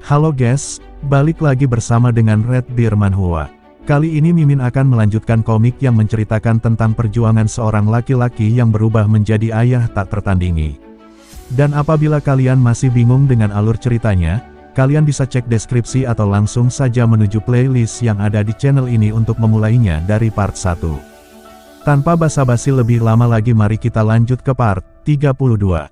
Halo guys, balik lagi bersama dengan Red Bear Manhwa. Kali ini Mimin akan melanjutkan komik yang menceritakan tentang perjuangan seorang laki-laki yang berubah menjadi ayah tak tertandingi. Dan apabila kalian masih bingung dengan alur ceritanya, kalian bisa cek deskripsi atau langsung saja menuju playlist yang ada di channel ini untuk memulainya dari part 1. Tanpa basa-basi lebih lama lagi, mari kita lanjut ke part 32.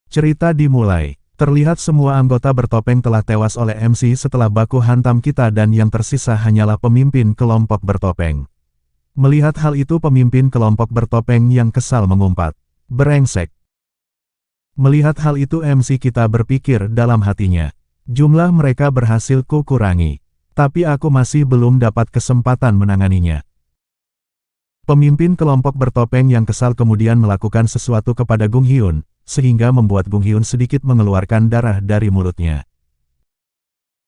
Cerita dimulai. Terlihat semua anggota bertopeng telah tewas oleh MC setelah baku hantam kita dan yang tersisa hanyalah pemimpin kelompok bertopeng. Melihat hal itu, pemimpin kelompok bertopeng yang kesal mengumpat, "Brengsek." Melihat hal itu, MC kita berpikir dalam hatinya, jumlah mereka berhasil kukurangi, tapi aku masih belum dapat kesempatan menanganinya. Pemimpin kelompok bertopeng yang kesal kemudian melakukan sesuatu kepada Gung Hyun, sehingga membuat Gung Hyun sedikit mengeluarkan darah dari mulutnya.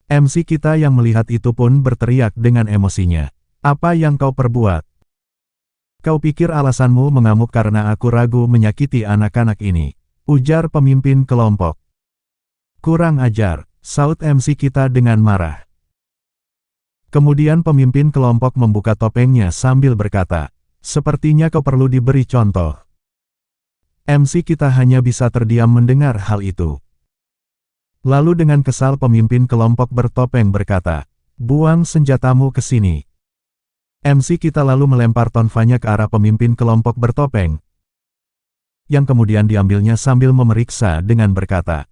MC kita yang melihat itu pun berteriak dengan emosinya, "Apa yang kau perbuat? Kau pikir alasanmu mengamuk karena aku ragu menyakiti anak-anak ini?" ujar pemimpin kelompok. "Kurang ajar," saut MC kita dengan marah. Kemudian pemimpin kelompok membuka topengnya sambil berkata, "Sepertinya kau perlu diberi contoh." MC kita hanya bisa terdiam mendengar hal itu. Lalu dengan kesal pemimpin kelompok bertopeng berkata, "Buang senjatamu ke sini." MC kita lalu melempar tonfanya ke arah pemimpin kelompok bertopeng, yang kemudian diambilnya sambil memeriksa dengan berkata,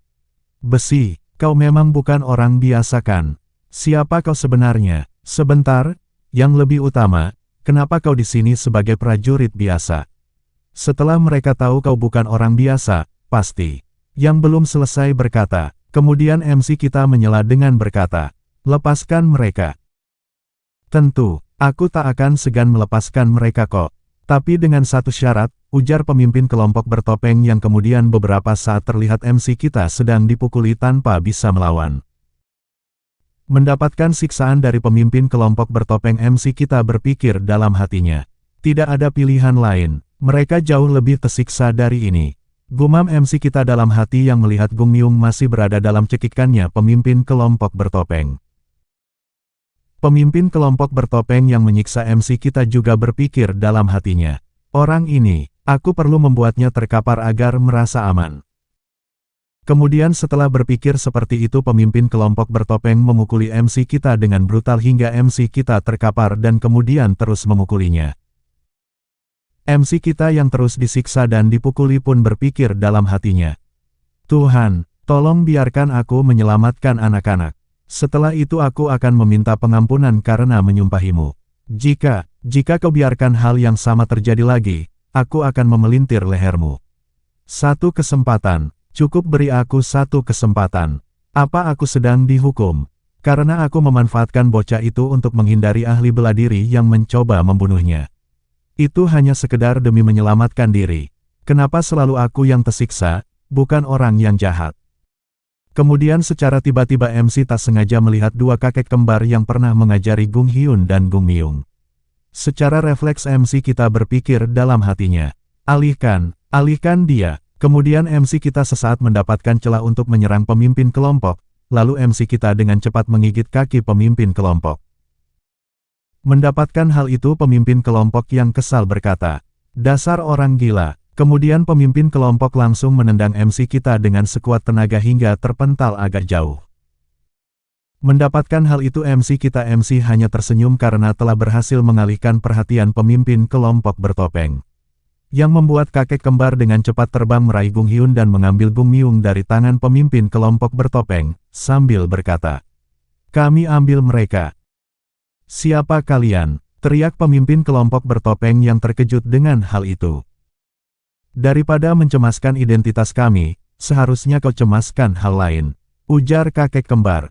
"Besi, kau memang bukan orang biasa kan? Siapa kau sebenarnya? Sebentar, yang lebih utama, kenapa kau di sini sebagai prajurit biasa?" Setelah mereka tahu kau bukan orang biasa, pasti. Yang belum selesai berkata, kemudian MC kita menyela dengan berkata, "Lepaskan mereka." "Tentu, aku tak akan segan melepaskan mereka kok. Tapi dengan satu syarat," ujar pemimpin kelompok bertopeng yang kemudian beberapa saat terlihat MC kita sedang dipukuli tanpa bisa melawan. Mendapatkan siksaan dari pemimpin kelompok bertopeng, MC kita berpikir dalam hatinya, tidak ada pilihan lain. Mereka jauh lebih tersiksa dari ini. Gumam MC kita dalam hati yang melihat Gung Myung masih berada dalam cekikannya pemimpin kelompok bertopeng. Pemimpin kelompok bertopeng yang menyiksa MC kita juga berpikir dalam hatinya, orang ini, aku perlu membuatnya terkapar agar merasa aman. Kemudian setelah berpikir seperti itu, pemimpin kelompok bertopeng memukuli MC kita dengan brutal hingga MC kita terkapar dan kemudian terus memukulinya. MC kita yang terus disiksa dan dipukuli pun berpikir dalam hatinya, "Tuhan, tolong biarkan aku menyelamatkan anak-anak. Setelah itu aku akan meminta pengampunan karena menyumpahimu. Jika kau biarkan hal yang sama terjadi lagi, aku akan memelintir lehermu. Satu kesempatan, cukup beri aku satu kesempatan. Apa aku sedang dihukum? Karena aku memanfaatkan bocah itu untuk menghindari ahli bela diri yang mencoba membunuhnya. Itu hanya sekedar demi menyelamatkan diri. Kenapa selalu aku yang tersiksa, bukan orang yang jahat?" Kemudian secara tiba-tiba MC tak sengaja melihat dua kakek kembar yang pernah mengajari Gung Hyun dan Gung Myung. Secara refleks MC kita berpikir dalam hatinya, alihkan dia." Kemudian MC kita sesaat mendapatkan celah untuk menyerang pemimpin kelompok, lalu MC kita dengan cepat menggigit kaki pemimpin kelompok. Mendapatkan hal itu, pemimpin kelompok yang kesal berkata, "Dasar orang gila." Kemudian pemimpin kelompok langsung menendang MC kita dengan sekuat tenaga hingga terpental agak jauh. Mendapatkan hal itu, MC hanya tersenyum karena telah berhasil mengalihkan perhatian pemimpin kelompok bertopeng. Yang membuat kakek kembar dengan cepat terbang meraih Gung Hyun dan mengambil Gung Myung dari tangan pemimpin kelompok bertopeng, sambil berkata, "Kami ambil mereka." "Siapa kalian?" teriak pemimpin kelompok bertopeng yang terkejut dengan hal itu. "Daripada mencemaskan identitas kami, seharusnya kau cemaskan hal lain," ujar kakek kembar.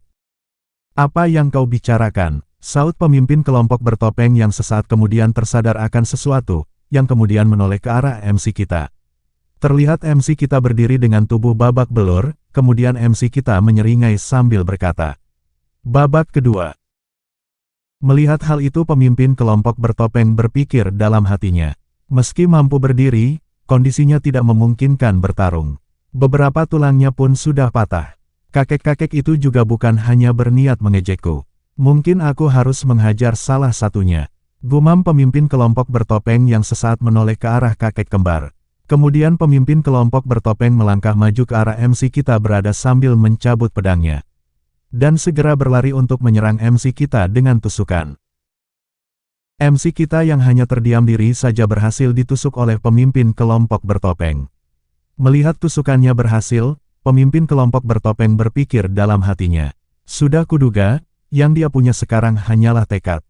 "Apa yang kau bicarakan?" saut pemimpin kelompok bertopeng yang sesaat kemudian tersadar akan sesuatu, yang kemudian menoleh ke arah MC kita. Terlihat MC kita berdiri dengan tubuh babak belur, kemudian MC kita menyeringai sambil berkata, "Babak kedua." Melihat hal itu, pemimpin kelompok bertopeng berpikir dalam hatinya, meski mampu berdiri, kondisinya tidak memungkinkan bertarung. Beberapa tulangnya pun sudah patah. Kakek-kakek itu juga bukan hanya berniat mengejekku. Mungkin aku harus menghajar salah satunya. Gumam pemimpin kelompok bertopeng yang sesaat menoleh ke arah kakek kembar. Kemudian pemimpin kelompok bertopeng melangkah maju ke arah MC kita berada sambil mencabut pedangnya. Dan segera berlari untuk menyerang MC kita dengan tusukan. MC kita yang hanya terdiam diri saja berhasil ditusuk oleh pemimpin kelompok bertopeng. Melihat tusukannya berhasil, pemimpin kelompok bertopeng berpikir dalam hatinya. Sudah kuduga, yang dia punya sekarang hanyalah tekad.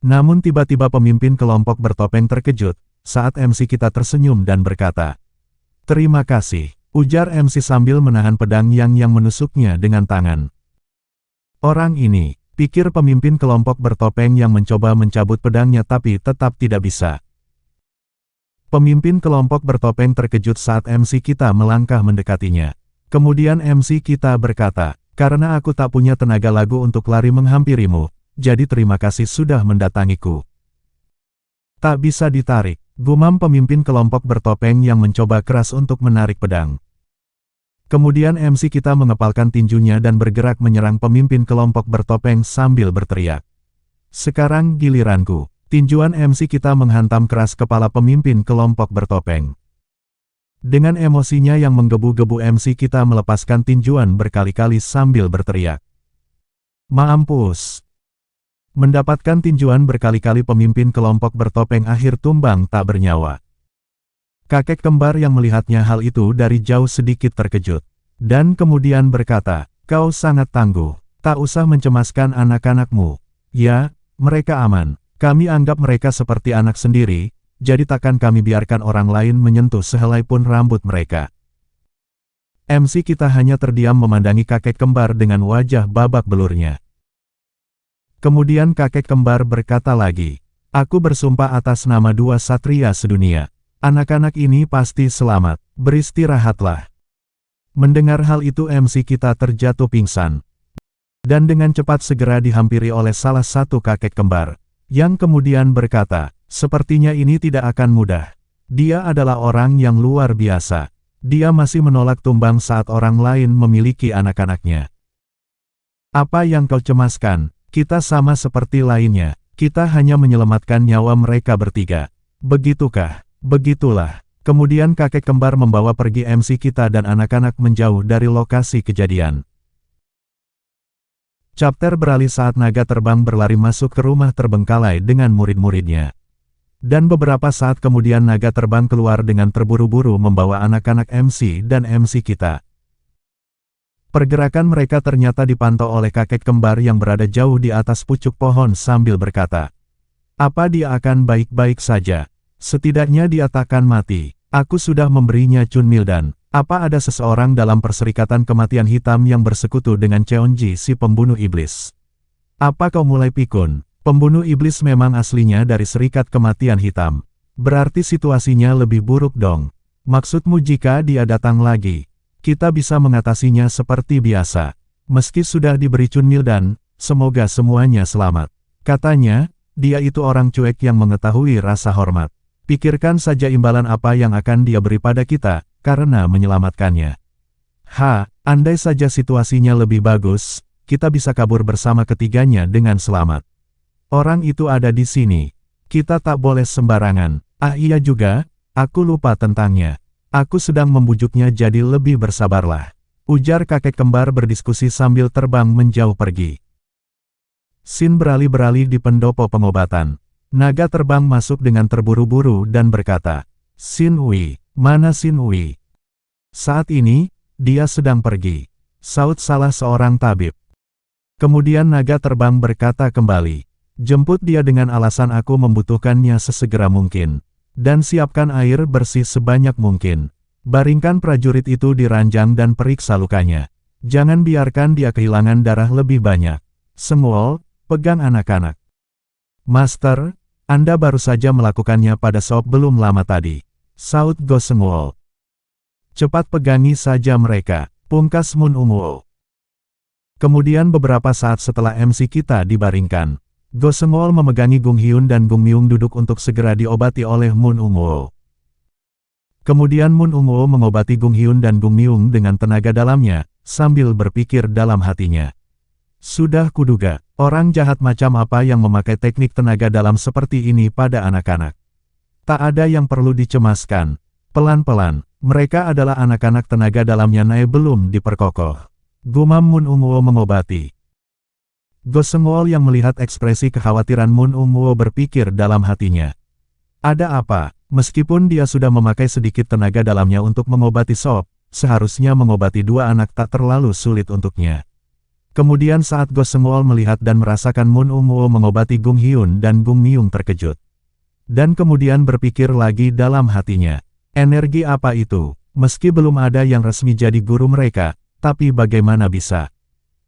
Namun tiba-tiba pemimpin kelompok bertopeng terkejut, saat MC kita tersenyum dan berkata, "Terima kasih," ujar MC sambil menahan pedang yang menusuknya dengan tangan. Orang ini, pikir pemimpin kelompok bertopeng yang mencoba mencabut pedangnya tapi tetap tidak bisa. Pemimpin kelompok bertopeng terkejut saat MC kita melangkah mendekatinya. Kemudian MC kita berkata, "Karena aku tak punya tenaga lagu untuk lari menghampirimu, jadi terima kasih sudah mendatangiku." "Tak bisa ditarik," gumam pemimpin kelompok bertopeng yang mencoba keras untuk menarik pedang. Kemudian MC kita mengepalkan tinjunya dan bergerak menyerang pemimpin kelompok bertopeng sambil berteriak. "Sekarang giliranku." Tinjuan MC kita menghantam keras kepala pemimpin kelompok bertopeng. Dengan emosinya yang menggebu-gebu MC kita melepaskan tinjuan berkali-kali sambil berteriak, "Mampus!" Mendapatkan tinjuan berkali-kali pemimpin kelompok bertopeng akhir tumbang tak bernyawa. Kakek kembar yang melihatnya hal itu dari jauh sedikit terkejut. Dan kemudian berkata, "Kau sangat tangguh. Tak usah mencemaskan anak-anakmu. Ya, mereka aman. Kami anggap mereka seperti anak sendiri, jadi takkan kami biarkan orang lain menyentuh sehelai pun rambut mereka." MC kita hanya terdiam memandangi kakek kembar dengan wajah babak belurnya. Kemudian kakek kembar berkata lagi, "Aku bersumpah atas nama dua satria sedunia. Anak-anak ini pasti selamat, beristirahatlah." Mendengar hal itu MC kita terjatuh pingsan. Dan dengan cepat segera dihampiri oleh salah satu kakek kembar, yang kemudian berkata, "Sepertinya ini tidak akan mudah. Dia adalah orang yang luar biasa. Dia masih menolak tumbang saat orang lain memiliki anak-anaknya. Apa yang kau cemaskan? Kita sama seperti lainnya, kita hanya menyelamatkan nyawa mereka bertiga. Begitukah?" "Begitulah." Kemudian kakek kembar membawa pergi MC kita dan anak-anak menjauh dari lokasi kejadian. Chapter beralih saat naga terbang berlari masuk ke rumah terbengkalai dengan murid-muridnya. Dan beberapa saat kemudian naga terbang keluar dengan terburu-buru membawa anak-anak MC dan MC kita. Pergerakan mereka ternyata dipantau oleh kakek kembar yang berada jauh di atas pucuk pohon sambil berkata, "Apa dia akan baik-baik saja? Setidaknya dia takkan mati. Aku sudah memberinya Chun Mildan. Apa ada seseorang dalam perserikatan kematian hitam yang bersekutu dengan Cheonji si pembunuh iblis? Apa kau mulai pikun? Pembunuh iblis memang aslinya dari serikat kematian hitam. Berarti situasinya lebih buruk dong. Maksudmu jika dia datang lagi, kita bisa mengatasinya seperti biasa. Meski sudah diberi Chun Mildan, semoga semuanya selamat." Katanya, dia itu orang cuek yang mengetahui rasa hormat. Pikirkan saja imbalan apa yang akan dia beri pada kita, karena menyelamatkannya. Andai saja situasinya lebih bagus, kita bisa kabur bersama ketiganya dengan selamat. Orang itu ada di sini. Kita tak boleh sembarangan. Iya juga, aku lupa tentangnya. Aku sedang membujuknya jadi lebih bersabarlah. Ujar kakek kembar berdiskusi sambil terbang menjauh pergi. Scene beralih-beralih di pendopo pengobatan. Naga terbang masuk dengan terburu-buru dan berkata, "Xin Wei, mana Xin Wei?" "Saat ini, dia sedang pergi," saut salah seorang tabib. Kemudian naga terbang berkata kembali, "Jemput dia dengan alasan aku membutuhkannya sesegera mungkin. Dan siapkan air bersih sebanyak mungkin. Baringkan prajurit itu di ranjang dan periksa lukanya. Jangan biarkan dia kehilangan darah lebih banyak. Sengwol, pegang anak-anak." "Master, Anda baru saja melakukannya pada Sob belum lama tadi," saut Go Sengwol. "Cepat pegangi saja mereka," pungkas Mun Umuo. Kemudian beberapa saat setelah MC kita dibaringkan, Go Sengwol memegangi Gung Hyun dan Gung Myung duduk untuk segera diobati oleh Mun Umuo. Kemudian Moon Unguo mengobati Gung Hyun dan Gung Myung dengan tenaga dalamnya, sambil berpikir dalam hatinya. Sudah kuduga, orang jahat macam apa yang memakai teknik tenaga dalam seperti ini pada anak-anak. Tak ada yang perlu dicemaskan. Pelan-pelan, mereka adalah anak-anak tenaga dalamnya Nae belum diperkokoh. Gumam Moon Unguo mengobati. Go Seungwol yang melihat ekspresi kekhawatiran Moon Unguo berpikir dalam hatinya. Ada apa? Meskipun dia sudah memakai sedikit tenaga dalamnya untuk mengobati Sop, seharusnya mengobati dua anak tak terlalu sulit untuknya. Kemudian saat Go Seungwol melihat dan merasakan Moon Unguo mengobati Gung Hyun dan Gung Myung terkejut. Dan kemudian berpikir lagi dalam hatinya. Energi apa itu? Meski belum ada yang resmi jadi guru mereka, tapi bagaimana bisa?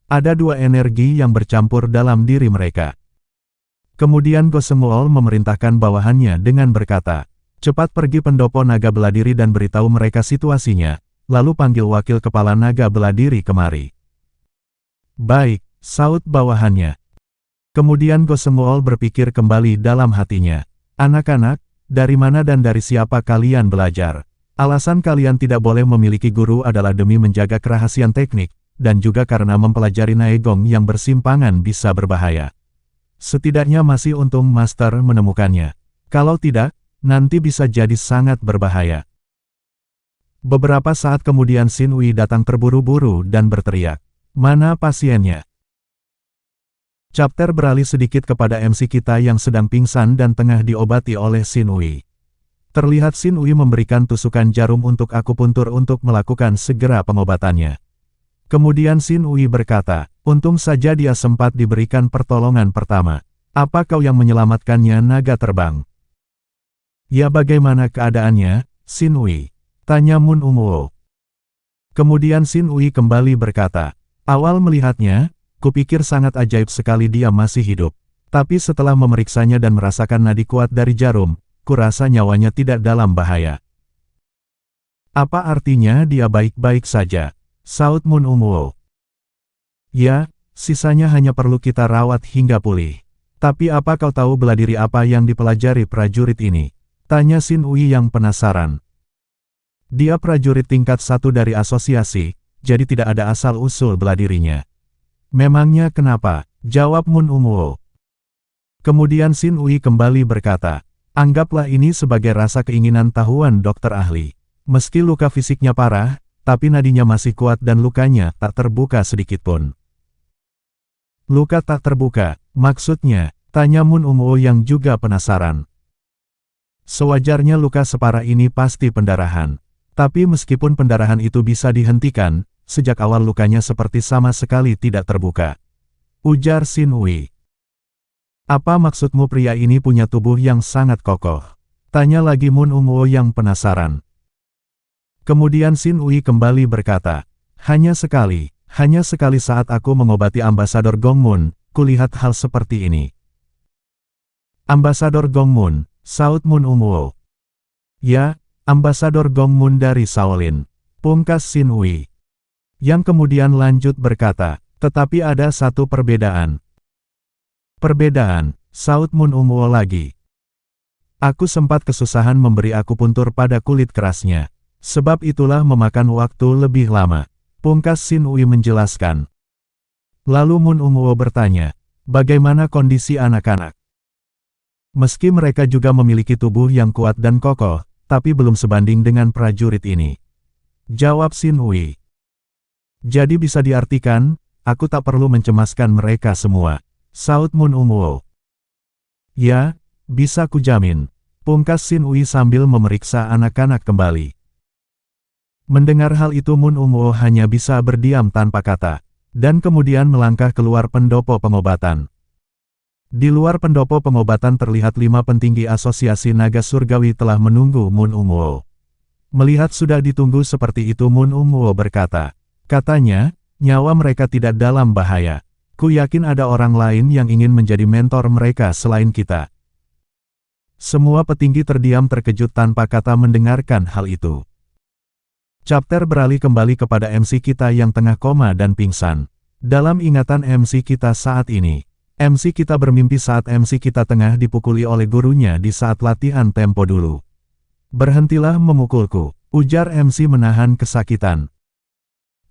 Ada dua energi yang bercampur dalam diri mereka. Kemudian Go Seungwol memerintahkan bawahannya dengan berkata, cepat pergi pendopo naga beladiri dan beritahu mereka situasinya, lalu panggil wakil kepala naga beladiri kemari. Baik, saut bawahannya. Kemudian Go Seungwol berpikir kembali dalam hatinya. Anak-anak, dari mana dan dari siapa kalian belajar? Alasan kalian tidak boleh memiliki guru adalah demi menjaga kerahasiaan teknik, dan juga karena mempelajari Naegong yang bersimpangan bisa berbahaya. Setidaknya masih untung Master menemukannya. Kalau tidak, nanti bisa jadi sangat berbahaya. Beberapa saat kemudian Xin Wei datang terburu-buru dan berteriak, mana pasiennya? Chapter beralih sedikit kepada MC kita yang sedang pingsan dan tengah diobati oleh Xin Wei. Terlihat Xin Wei memberikan tusukan jarum untuk akupuntur untuk melakukan segera pengobatannya. Kemudian Xin Wei berkata, untung saja dia sempat diberikan pertolongan pertama. Apa kau yang menyelamatkannya naga terbang? Ya bagaimana keadaannya, Xin Wei? Tanya Moon Unguo. Kemudian Xin Wei kembali berkata, awal melihatnya, kupikir sangat ajaib sekali dia masih hidup. Tapi setelah memeriksanya dan merasakan nadi kuat dari jarum, kurasa nyawanya tidak dalam bahaya. Apa artinya dia baik-baik saja? Saut Moon Unguo. Ya, sisanya hanya perlu kita rawat hingga pulih. Tapi apa kau tahu beladiri apa yang dipelajari prajurit ini? Tanya Xin Wei yang penasaran. Dia prajurit tingkat 1 dari asosiasi, jadi tidak ada asal-usul beladirinya. Memangnya kenapa? Jawab Moon Unguo. Kemudian Xin Wei kembali berkata, anggaplah ini sebagai rasa keinginan tahuan dokter ahli. Meski luka fisiknya parah, tapi nadinya masih kuat dan lukanya tak terbuka sedikitpun. Luka tak terbuka, maksudnya? Tanya Moon Unguo yang juga penasaran. Sewajarnya luka separah ini pasti pendarahan. Tapi meskipun pendarahan itu bisa dihentikan, sejak awal lukanya seperti sama sekali tidak terbuka. Ujar Xin Wei. Apa maksudmu pria ini punya tubuh yang sangat kokoh? Tanya lagi Moon Unguo yang penasaran. Kemudian Xin Wei kembali berkata, hanya sekali saat aku mengobati Ambasador Gongmun, kulihat hal seperti ini. Ambasador Gongmun, saut Moon Unguo. Ya, Ambasador Gongmun dari Shaolin. Pungkas Xin Wei. Yang kemudian lanjut berkata, tetapi ada satu perbedaan. Perbedaan, saut Moon Unguo lagi. Aku sempat kesusahan memberi akupuntur pada kulit kerasnya. Sebab itulah memakan waktu lebih lama. Pungkas Xin Wei menjelaskan. Lalu Moon Unguo bertanya, bagaimana kondisi anak-anak? Meski mereka juga memiliki tubuh yang kuat dan kokoh, tapi belum sebanding dengan prajurit ini. Jawab Xin Wei. Jadi bisa diartikan, aku tak perlu mencemaskan mereka semua. Saut Moon Unguo. Ya, bisa kujamin. Pungkas Xin Wei sambil memeriksa anak-anak kembali. Mendengar hal itu Moon Unguo hanya bisa berdiam tanpa kata, dan kemudian melangkah keluar pendopo pengobatan. Di luar pendopo pengobatan terlihat 5 petinggi asosiasi naga surgawi telah menunggu Moon Unguo. Melihat sudah ditunggu seperti itu Moon Unguo berkata, katanya, nyawa mereka tidak dalam bahaya. Ku yakin ada orang lain yang ingin menjadi mentor mereka selain kita. Semua petinggi terdiam terkejut tanpa kata mendengarkan hal itu. Chapter beralih kembali kepada MC kita yang tengah koma dan pingsan. Dalam ingatan MC kita saat ini, MC kita bermimpi saat MC kita tengah dipukuli oleh gurunya di saat latihan tempo dulu. Berhentilah memukulku, ujar MC menahan kesakitan.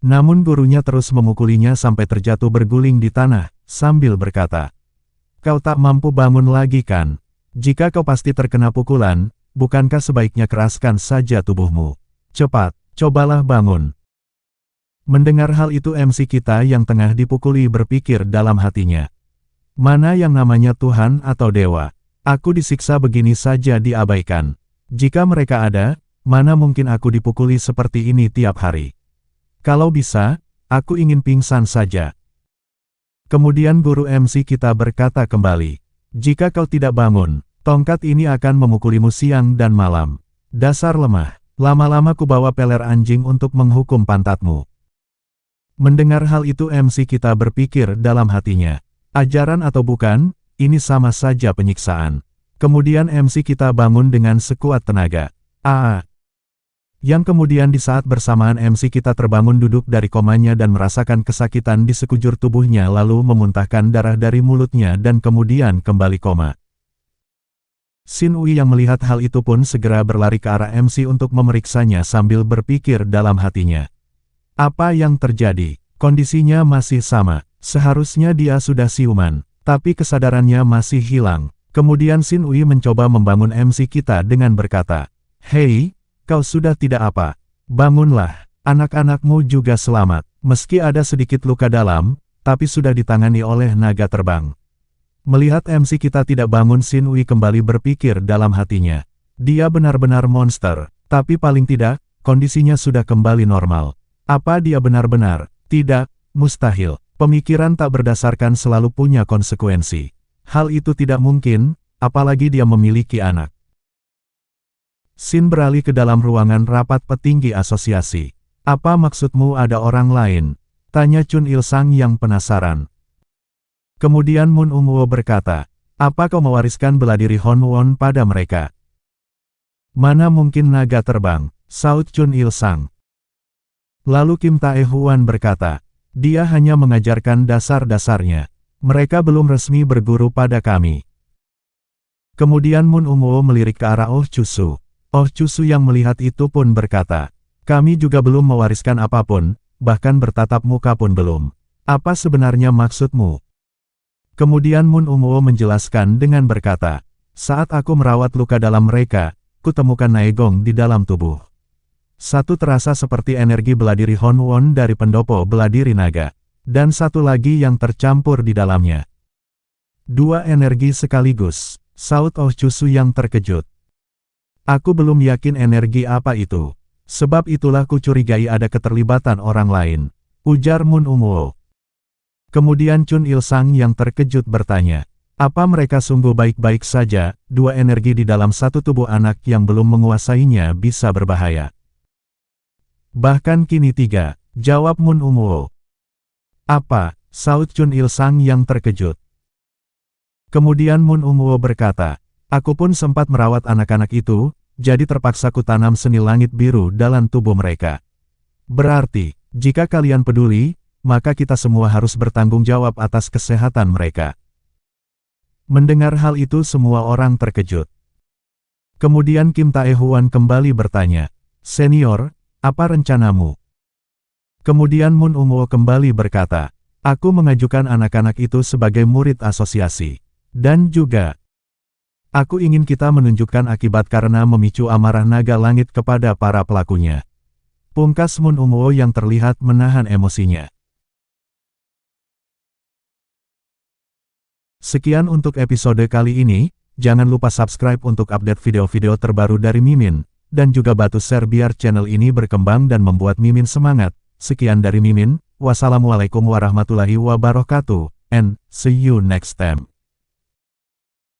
Namun gurunya terus memukulinya sampai terjatuh berguling di tanah, sambil berkata, "Kau tak mampu bangun lagi kan? Jika kau pasti terkena pukulan, bukankah sebaiknya keraskan saja tubuhmu? Cepat, cobalah bangun." Mendengar hal itu MC kita yang tengah dipukuli berpikir dalam hatinya. Mana yang namanya Tuhan atau Dewa? Aku disiksa begini saja diabaikan. Jika mereka ada, mana mungkin aku dipukuli seperti ini tiap hari? Kalau bisa, aku ingin pingsan saja. Kemudian guru MC kita berkata kembali, "Jika kau tidak bangun, tongkat ini akan memukulimu siang dan malam. Dasar lemah, lama-lama ku bawa peler anjing untuk menghukum pantatmu." Mendengar hal itu MC kita berpikir dalam hatinya, ajaran atau bukan, ini sama saja penyiksaan. Kemudian MC kita bangun dengan sekuat tenaga. Yang kemudian di saat bersamaan MC kita terbangun duduk dari komanya dan merasakan kesakitan di sekujur tubuhnya lalu memuntahkan darah dari mulutnya dan kemudian kembali koma. Xin Wei yang melihat hal itu pun segera berlari ke arah MC untuk memeriksanya sambil berpikir dalam hatinya. Apa yang terjadi? Kondisinya masih sama. Seharusnya dia sudah siuman, tapi kesadarannya masih hilang. Kemudian Xin Wei mencoba membangun MC kita dengan berkata, "Hei, kau sudah tidak apa. Bangunlah, anak-anakmu juga selamat. Meski ada sedikit luka dalam, tapi sudah ditangani oleh naga terbang." Melihat MC kita tidak bangun, Xin Wei kembali berpikir dalam hatinya. Dia benar-benar monster, tapi paling tidak, kondisinya sudah kembali normal. Apa dia benar-benar? Tidak, mustahil. Pemikiran tak berdasarkan selalu punya konsekuensi. Hal itu tidak mungkin, apalagi dia memiliki anak. Xin beralih ke dalam ruangan rapat petinggi asosiasi. "Apa maksudmu ada orang lain?" tanya Chun Il-sang yang penasaran. Kemudian Mun Ungwo berkata, "Apa kau mewariskan bela diri Hon Won pada mereka?" "Mana mungkin naga terbang," saut Chun Il-sang. Lalu Kim Tae-hwan berkata, "Dia hanya mengajarkan dasar-dasarnya. Mereka belum resmi berguru pada kami." Kemudian Mun Ungwo melirik ke arah Oh Chusu. Oh Chusu yang melihat itu pun berkata, "Kami juga belum mewariskan apapun, bahkan bertatap muka pun belum. Apa sebenarnya maksudmu?" Kemudian Mun Ungwo menjelaskan dengan berkata, "Saat aku merawat luka dalam mereka, kutemukan Naegong di dalam tubuh. Satu terasa seperti energi bela diri Hon Won dari pendopo bela diri naga. Dan satu lagi yang tercampur di dalamnya. Dua energi sekaligus," saut Oh Chusu yang terkejut. "Aku belum yakin energi apa itu. Sebab itulah kucurigai ada keterlibatan orang lain," ujar Mun Ungwo. Kemudian Chun Il-sang yang terkejut bertanya, "Apa mereka sungguh baik-baik saja? Dua energi di dalam satu tubuh anak yang belum menguasainya bisa berbahaya." "Bahkan kini tiga," jawab Mun Ungwo. "Apa?" saut Chun Il-sang yang terkejut. Kemudian Mun Ungwo berkata, "Aku pun sempat merawat anak-anak itu, jadi terpaksa kutanam seni langit biru dalam tubuh mereka. Berarti, jika kalian peduli, maka kita semua harus bertanggung jawab atas kesehatan mereka." Mendengar hal itu semua orang terkejut. Kemudian Kim Tae-hwan kembali bertanya, "Senior, apa rencanamu?" Kemudian Mun Ungwo kembali berkata, "Aku mengajukan anak-anak itu sebagai murid asosiasi. Dan juga, aku ingin kita menunjukkan akibat karena memicu amarah naga langit kepada para pelakunya." Pungkas Mun Ungwo yang terlihat menahan emosinya. Sekian untuk episode kali ini, jangan lupa subscribe untuk update video-video terbaru dari Mimin, dan juga bantu share biar channel ini berkembang dan membuat Mimin semangat. Sekian dari Mimin, wassalamualaikum warahmatullahi wabarakatuh, and see you next time.